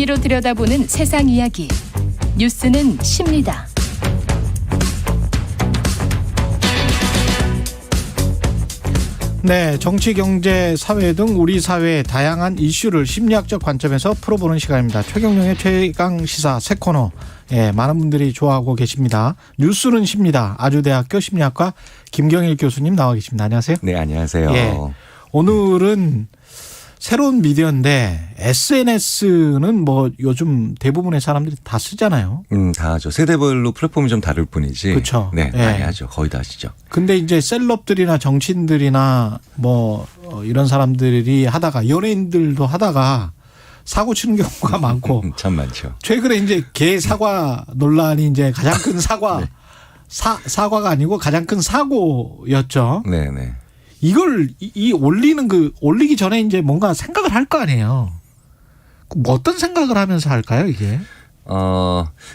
진리로 들여다보는 세상 이야기. 뉴스는 십니다. 네, 정치, 경제, 사회 등 우리 사회의 다양한 이슈를 심리학적 관점에서 풀어보는 시간입니다. 최경영의 최강시사 새 코너. 예, 많은 분들이 좋아하고 계십니다. 뉴스는 십니다. 아주대학교 심리학과 김경일 교수님 나와 계십니다. 안녕하세요. 네, 안녕하세요. 예, 오늘은 새로운 미디어인데 SNS는 뭐 요즘 대부분의 사람들이 다 쓰잖아요. 다 하죠. 세대별로 플랫폼이 좀 다를 뿐이지. 그렇죠. 네, 예. 많이 하죠. 거의 다 하시죠. 근데 이제 셀럽들이나 정치인들이나 뭐 이런 사람들이 하다가 연예인들도 하다가 사고 치는 경우가 많고 참 많죠. 최근에 이제 개 사과 논란이 이제 가장 큰 사과 네. 사과가 아니고 가장 큰 사고였죠. 네, 네. 이걸 올리기 전에 이제 뭔가 생각을 할 거 아니에요. 뭐 어떤 생각을 하면서 할까요, 이게?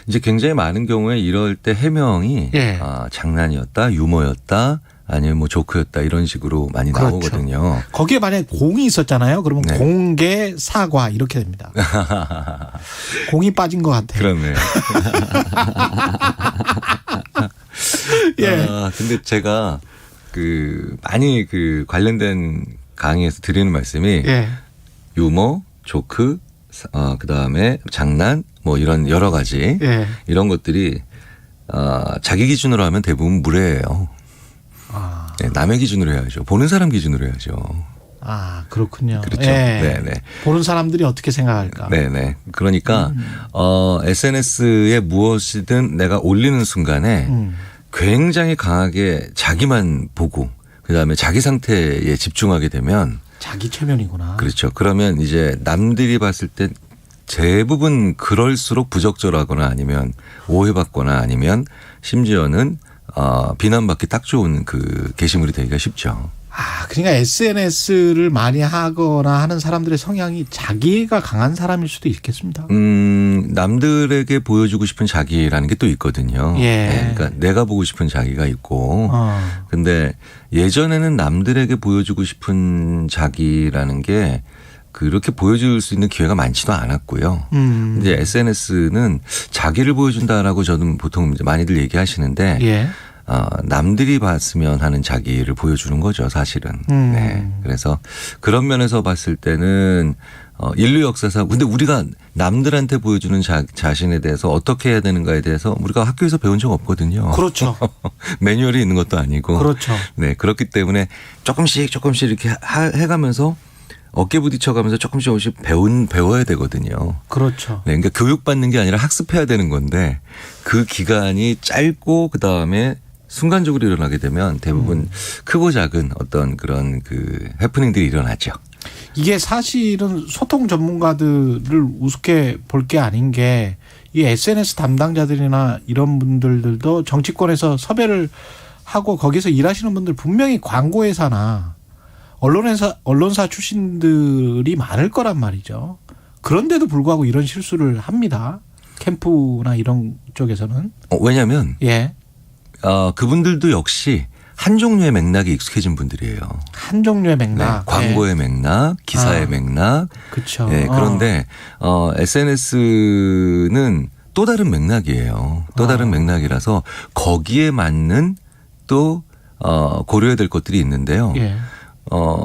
이제 굉장히 많은 경우에 이럴 때 해명이 예. 장난이었다, 유머였다, 아니면 뭐 조크였다 이런 식으로 많이 그렇죠. 나오거든요. 거기에 만약에 공이 있었잖아요. 그러면 네. 공개 사과 이렇게 됩니다. 공이 빠진 것 같아요. 그렇네요. 예. 근데 제가 많이 관련된 강의에서 드리는 말씀이 예. 유머, 조크, 그다음에 장난 뭐 이런 여러 가지 예. 이런 것들이 자기 기준으로 하면 대부분 무례해요. 네, 남의 기준으로 해야죠. 보는 사람 기준으로 해야죠. 그렇군요. 그렇죠. 예. 네네. 보는 사람들이 어떻게 생각할까? 네네. 그러니까 SNS에 무엇이든 내가 올리는 순간에 굉장히 강하게 자기만 보고 그다음에 자기 상태에 집중하게 되면 자기 체면이구나. 그렇죠. 그러면 이제 남들이 봤을 때 대부분 그럴수록 부적절하거나 아니면 오해받거나 아니면 심지어는 비난받기 딱 좋은 그 게시물이 되기가 쉽죠. 그러니까 SNS를 많이 하거나 하는 사람들의 성향이 자기가 강한 사람일 수도 있겠습니다. 남들에게 보여주고 싶은 자기라는 게 또 있거든요. 예. 네, 그러니까 내가 보고 싶은 자기가 있고. 근데 예전에는 남들에게 보여주고 싶은 자기라는 게 그렇게 보여줄 수 있는 기회가 많지도 않았고요. 이제 SNS는 자기를 보여준다라고 저는 보통 이제 많이들 얘기하시는데 예. 남들이 봤으면 하는 자기를 보여주는 거죠, 사실은. 네. 그래서 그런 면에서 봤을 때는 인류 역사상 근데 우리가 남들한테 보여주는 자신에 대해서 어떻게 해야 되는가에 대해서 우리가 학교에서 배운 적 없거든요. 그렇죠. 매뉴얼이 있는 것도 아니고. 그렇죠. 네. 그렇기 때문에 조금씩 이렇게 해가면서 어깨 부딪혀가면서 조금씩 배워야 되거든요. 그렇죠. 네, 그러니까 교육받는 게 아니라 학습해야 되는 건데 그 기간이 짧고 그다음에 순간적으로 일어나게 되면 대부분 크고 작은 어떤 그런 해프닝들이 일어나죠. 이게 사실은 소통 전문가들을 우습게 볼 게 아닌 게 이 SNS 담당자들이나 이런 분들도 정치권에서 섭외를 하고 거기서 일하시는 분들 분명히 광고회사나 언론사 출신들이 많을 거란 말이죠. 그런데도 불구하고 이런 실수를 합니다. 캠프나 이런 쪽에서는. 왜냐하면 예. 그분들도 역시 한 종류의 맥락에 익숙해진 분들이에요. 한 종류의 맥락. 네, 광고의 맥락, 기사의 맥락. 그렇죠. 그런데 SNS는 또 다른 맥락이에요. 또 다른 맥락이라서 거기에 맞는 또 고려해야 될 것들이 있는데요. 예.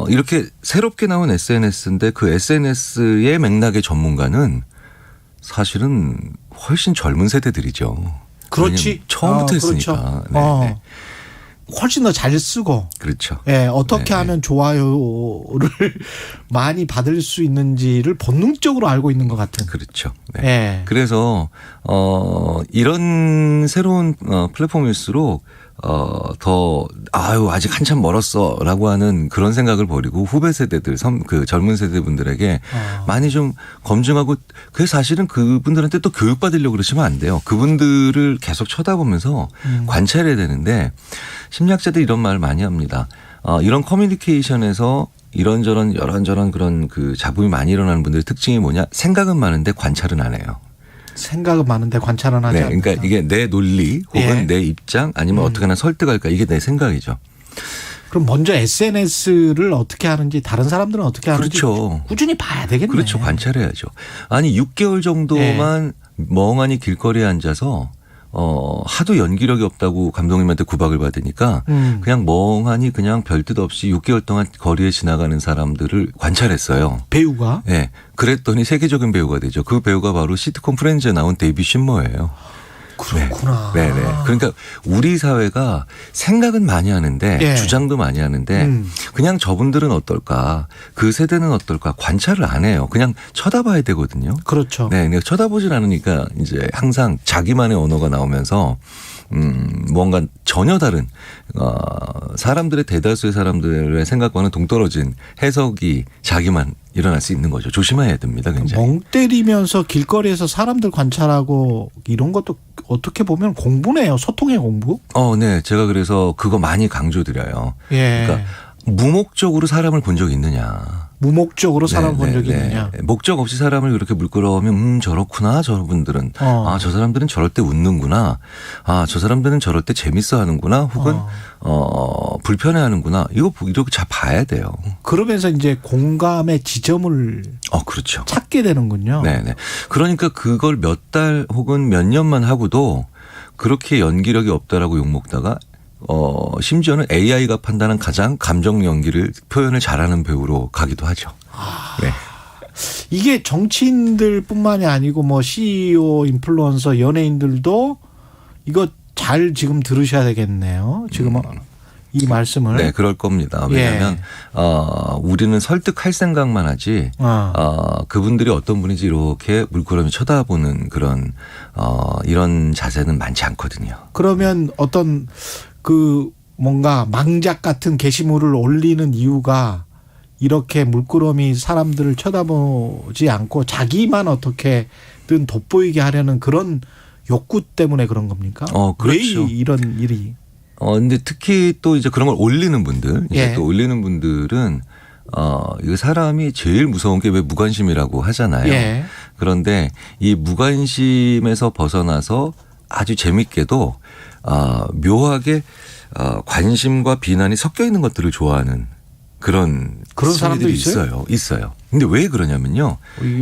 이렇게 새롭게 나온 SNS인데 그 SNS의 맥락의 전문가는 사실은 훨씬 젊은 세대들이죠. 그렇지. 처음부터 했으니까. 그렇죠. 네. 훨씬 더 잘 쓰고. 그렇죠. 예, 어떻게 하면 좋아요를 많이 받을 수 있는지를 본능적으로 알고 있는 것 같은. 그렇죠. 네. 예. 그래서 이런 새로운 플랫폼일수록 아직 한참 멀었어라고 하는 그런 생각을 버리고 후배 세대들, 젊은 세대분들에게 많이 좀 검증하고 그게 사실은 그분들한테 또 교육받으려고 그러시면 안 돼요. 그분들을 계속 쳐다보면서 관찰해야 되는데 심리학자들이 이런 말을 많이 합니다. 이런 커뮤니케이션에서 이런저런 그런 잡음이 많이 일어나는 분들의 특징이 뭐냐? 생각은 많은데 관찰은 안 해요. 생각은 많은데 관찰은 하지 않는다. 그러니까 이게 내 논리 혹은 예. 내 입장 아니면 어떻게 하나 설득할까 이게 내 생각이죠. 그럼 먼저 SNS를 어떻게 하는지 다른 사람들은 어떻게 하는지 그렇죠. 꾸준히 봐야 되겠네. 그렇죠. 관찰해야죠. 아니 6개월 정도만 멍하니 길거리에 앉아서 하도 연기력이 없다고 감독님한테 구박을 받으니까 그냥 멍하니 그냥 별뜻 없이 6개월 동안 거리에 지나가는 사람들을 관찰했어요. 배우가? 네. 그랬더니 세계적인 배우가 되죠. 그 배우가 바로 시트콤 프렌즈에 나온 데이비 쉰머예요. 그렇구나. 네. 네네. 그러니까 우리 사회가 생각은 많이 하는데 예. 주장도 많이 하는데 그냥 저분들은 어떨까, 그 세대는 어떨까 관찰을 안 해요. 그냥 쳐다봐야 되거든요. 그렇죠. 네, 근데 쳐다보질 않으니까 이제 항상 자기만의 언어가 나오면서 뭔가 전혀 다른 사람들의 대다수의 사람들의 생각과는 동떨어진 해석이 자기만 일어날 수 있는 거죠. 조심해야 됩니다. 굉장히. 멍 때리면서 길거리에서 사람들 관찰하고 이런 것도 어떻게 보면 공부네요. 소통의 공부. 네. 제가 그래서 그거 많이 강조드려요. 예. 그러니까 무목적으로 사람을 본 적이 있느냐. 무목적으로 사람 본 적이 있느냐. 목적 없이 사람을 그렇게 물끄러우면 저렇구나 저분들은. 저 사람들은 저럴 때 웃는구나. 저 사람들은 저럴 때 재밌어 하는구나. 혹은 불편해하는구나. 이거 이렇게 잘 봐야 돼요. 그러면서 이제 공감의 지점을 그렇죠. 찾게 되는군요. 네네. 그러니까 그걸 몇 달 혹은 몇 년만 하고도 그렇게 연기력이 없다라고 욕먹다가 심지어는 AI가 판단한 가장 감정 연기를 표현을 잘하는 배우로 가기도 하죠. 네. 이게 정치인들뿐만이 아니고 뭐 CEO, 인플루언서, 연예인들도 이거 잘 지금 들으셔야 되겠네요. 지금 이 말씀을. 네, 그럴 겁니다. 왜냐하면 우리는 설득할 생각만 하지 그분들이 어떤 분인지 이렇게 물끄러미 쳐다보는 그런 이런 자세는 많지 않거든요. 그러면 어떤 뭔가 망작 같은 게시물을 올리는 이유가 이렇게 물끄러미 사람들을 쳐다보지 않고 자기만 어떻게든 돋보이게 하려는 그런 욕구 때문에 그런 겁니까? 그렇죠. 왜 이런 일이? 근데 특히 또 이제 그런 걸 올리는 분들, 이제 또 올리는 분들은 이거 사람이 제일 무서운 게 왜 무관심이라고 하잖아요. 예. 그런데 이 무관심에서 벗어나서 아주 재밌게도 묘하게 관심과 비난이 섞여 있는 것들을 좋아하는 그런 사람들이 있어요. 있어요. 근데 왜 그러냐면요.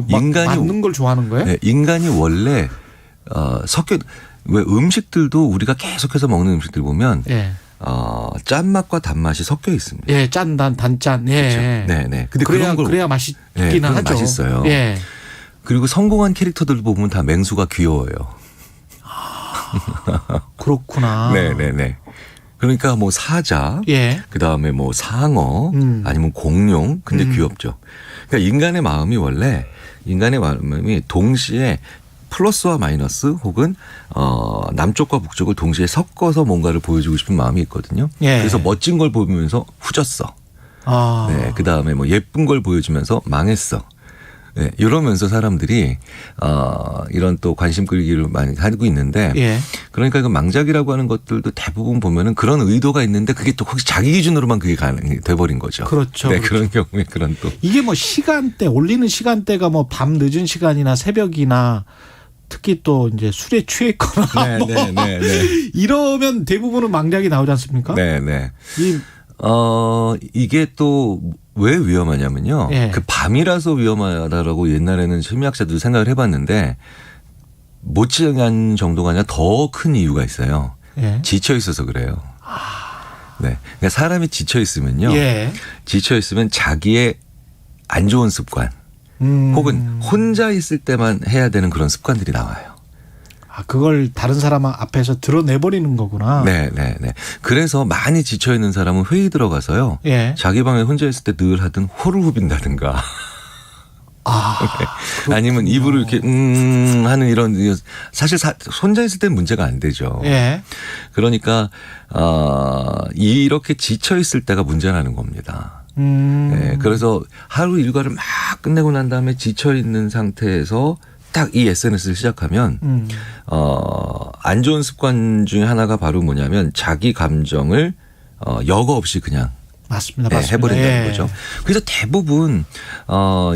인간이 맞는 걸 좋아하는 거예요? 네, 인간이 원래 왜 음식들도 우리가 계속해서 먹는 음식들 보면 짠맛과 단맛이 섞여 있습니다. 예, 짠, 단짠. 예. 그렇죠. 네. 근데 그래야 맛있긴 하죠. 맛있어요. 예. 그리고 성공한 캐릭터들 보면 다 맹수가 귀여워요. 그렇구나. 네. 그러니까 뭐 사자, 그다음에 뭐 상어, 아니면 공룡, 근데 귀엽죠. 그러니까 인간의 마음이 동시에 플러스와 마이너스 혹은 남쪽과 북쪽을 동시에 섞어서 뭔가를 보여주고 싶은 마음이 있거든요. 그래서 멋진 걸 보면서 후졌어. 네, 그다음에 뭐 예쁜 걸 보여주면서 망했어. 네, 이러면서 사람들이 이런 또 관심 끌기를 많이 하고 있는데 그러니까 그 망작이라고 하는 것들도 대부분 보면은 그런 의도가 있는데 그게 또 혹시 자기 기준으로만 그게 돼버린 거죠. 그렇죠. 네, 그런 경우에 그런 또 이게 뭐 시간대 올리는 시간대가 뭐 밤 늦은 시간이나 새벽이나 특히 또 이제 술에 취했거나 네. 이러면 대부분은 망작이 나오지 않습니까? 네. 이게 또 왜 위험하냐면요. 그 밤이라서 위험하다라고 옛날에는 심리학자들도 생각을 해봤는데 못지않은 정도가 아니라 더 큰 이유가 있어요. 지쳐 있어서 그래요. 네. 그러니까 사람이 지쳐 있으면요. 지쳐 있으면 자기의 안 좋은 습관 혹은 혼자 있을 때만 해야 되는 그런 습관들이 나와요. 그걸 다른 사람 앞에서 드러내버리는 거구나. 네. 그래서 많이 지쳐있는 사람은 회의 들어가서요. 자기 방에 혼자 있을 때 늘 하던 호를 후빈다든가. 아니면 입으로 이렇게 하는 이런 사실 혼자 있을 때는 문제가 안 되죠. 그러니까 이렇게 지쳐있을 때가 문제라는 겁니다. 그래서 하루 일과를 막 끝내고 난 다음에 지쳐있는 상태에서 딱 이 SNS를 시작하면 안 좋은 습관 중에 하나가 바로 뭐냐면 자기 감정을 여과 없이 그냥 맞습니다. 네, 맞습니다. 해버린다는 예. 거죠. 그래서 대부분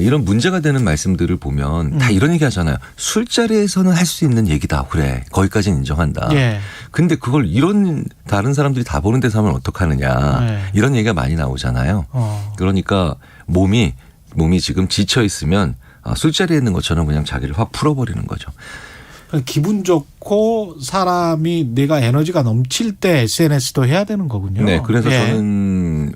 이런 문제가 되는 말씀들을 보면 다 이런 얘기 하잖아요. 술자리에서는 할 수 있는 얘기다. 그래. 거기까지는 인정한다. 예. 근데 그걸 이런 다른 사람들이 다 보는 데서 하면 어떡하느냐. 네. 이런 얘기가 많이 나오잖아요. 그러니까 몸이 지금 지쳐 있으면 술자리에 있는 것처럼 그냥 자기를 확 풀어버리는 거죠. 기분 좋고 사람이 내가 에너지가 넘칠 때 SNS도 해야 되는 거군요. 네, 그래서 예. 저는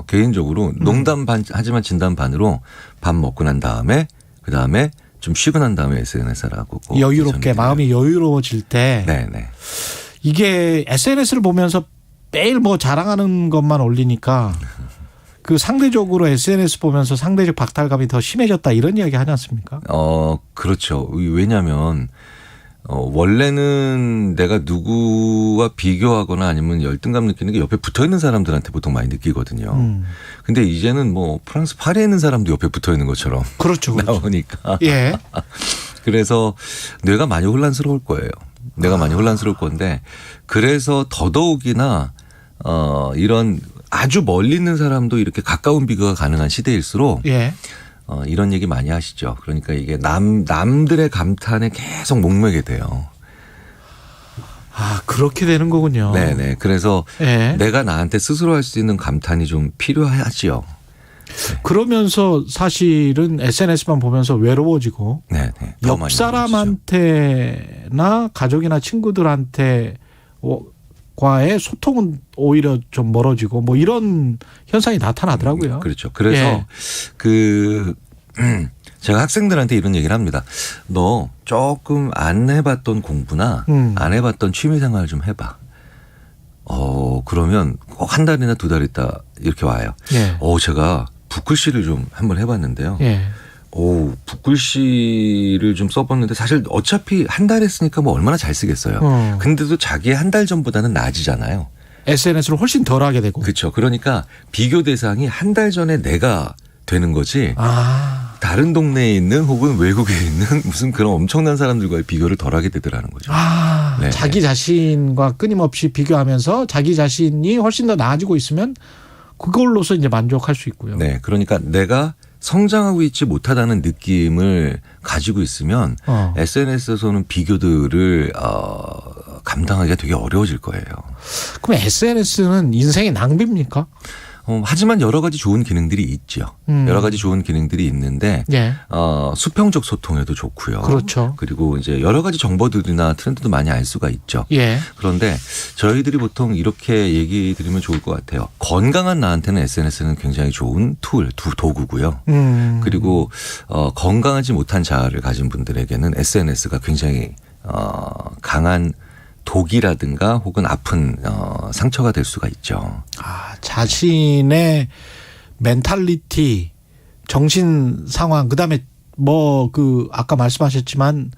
개인적으로 농담 반 하지만 진담 반으로 밥 먹고 난 다음에 그 다음에 좀 쉬고 난 다음에 SNS를 하고 여유롭게 마음이 여유로워질 때 네네. 이게 SNS를 보면서 매일 뭐 자랑하는 것만 올리니까 그 상대적으로 SNS 보면서 상대적 박탈감이 더 심해졌다 이런 이야기 하지 않습니까? 그렇죠. 왜냐하면 원래는 내가 누구와 비교하거나 아니면 열등감 느끼는 게 옆에 붙어 있는 사람들한테 보통 많이 느끼거든요. 근데 이제는 뭐 프랑스 파리에 있는 사람도 옆에 붙어 있는 것처럼 그렇죠. 나오니까. 예. 그래서 뇌가 많이 혼란스러울 거예요. 내가 많이 혼란스러울 건데 그래서 더더욱이나 이런 아주 멀리 있는 사람도 이렇게 가까운 비교가 가능한 시대일수록 예. 이런 얘기 많이 하시죠. 그러니까 이게 남들의 감탄에 계속 목매게 돼요. 아, 그렇게 되는 거군요. 네네. 그래서 예. 내가 나한테 스스로 할 수 있는 감탄이 좀 필요하지요. 그러면서 사실은 SNS만 보면서 외로워지고 네네. 더 옆 많이 사람한테나 가족이나 친구들한테 과의 소통은 오히려 좀 멀어지고 뭐 이런 현상이 나타나더라고요. 그렇죠. 그래서 예. 제가 학생들한테 이런 얘기를 합니다. 너 조금 안 해봤던 공부나 안 해봤던 취미생활 좀 해봐. 그러면 꼭 한 달이나 두 달 있다 이렇게 와요. 예. 제가 붓글씨를 좀 한번 해봤는데요. 예. 붓글씨를 좀 써봤는데 사실 어차피 한 달 했으니까 뭐 얼마나 잘 쓰겠어요. 근데도 자기의 한 달 전보다는 나아지잖아요. SNS를 훨씬 덜 하게 되고. 그렇죠. 그러니까 비교 대상이 한 달 전에 내가 되는 거지. 아. 다른 동네에 있는 혹은 외국에 있는 무슨 그런 엄청난 사람들과의 비교를 덜 하게 되더라는 거죠. 아. 네. 자기 자신과 끊임없이 비교하면서 자기 자신이 훨씬 더 나아지고 있으면 그걸로서 이제 만족할 수 있고요. 네. 그러니까 내가 성장하고 있지 못하다는 느낌을 가지고 있으면 SNS에서는 비교들을 감당하기가 되게 어려워질 거예요. 그럼 SNS는 인생의 낭비입니까? 하지만 여러 가지 좋은 기능들이 있죠. 여러 가지 좋은 기능들이 있는데 예. 수평적 소통에도 좋고요. 그렇죠. 그리고 이제 여러 가지 정보들이나 트렌드도 많이 알 수가 있죠. 예. 그런데 저희들이 보통 이렇게 얘기 드리면 좋을 것 같아요. 건강한 나한테는 SNS는 굉장히 좋은 도구고요. 그리고 건강하지 못한 자아를 가진 분들에게는 SNS가 굉장히 강한 독이라든가 혹은 아픈 상처가 될 수가 있죠. 아, 자신의 멘탈리티, 정신 상황, 그다음에 뭐 아까 말씀하셨지만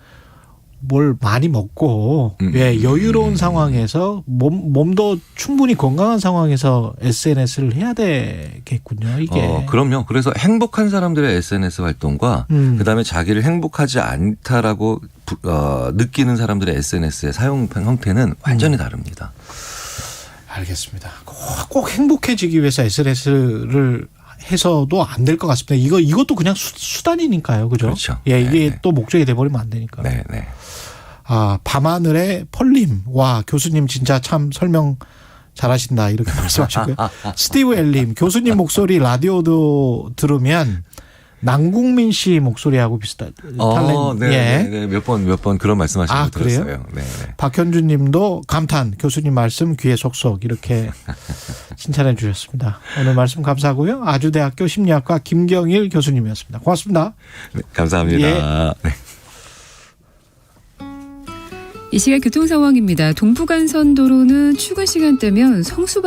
뭘 많이 먹고 예, 여유로운 상황에서 몸도 충분히 건강한 상황에서 SNS를 해야 되겠군요. 이게. 그럼요. 그래서 행복한 사람들의 SNS 활동과 그다음에 자기를 행복하지 않다라고 느끼는 사람들의 SNS의 사용 형태는 완전히 다릅니다. 알겠습니다. 꼭 행복해지기 위해서 SNS를 해서도 안 될 것 같습니다. 이것도 그냥 수단이니까요. 그죠? 그렇죠. 예, 이게 네네. 또 목적이 돼버리면 안 되니까. 네네. 아, 밤하늘의 펄님. 와, 교수님 진짜 참 설명 잘하신다. 이렇게 말씀하셨고요. 스티브 엘님. 교수님 목소리 라디오도 들으면 남궁민 씨 목소리하고 비슷한 탤런트. 네. 몇 번 그런 말씀하시는 거 그래요? 들었어요. 네. 박현준 님도 감탄. 교수님 말씀 귀에 속속 이렇게 칭찬해 주셨습니다. 오늘 말씀 감사하고요. 아주대학교 심리학과 김경일 교수님이었습니다. 고맙습니다. 네, 감사합니다. 네. 이 시각 교통 상황입니다. 동부간선도로는 출근 시간대면 성수방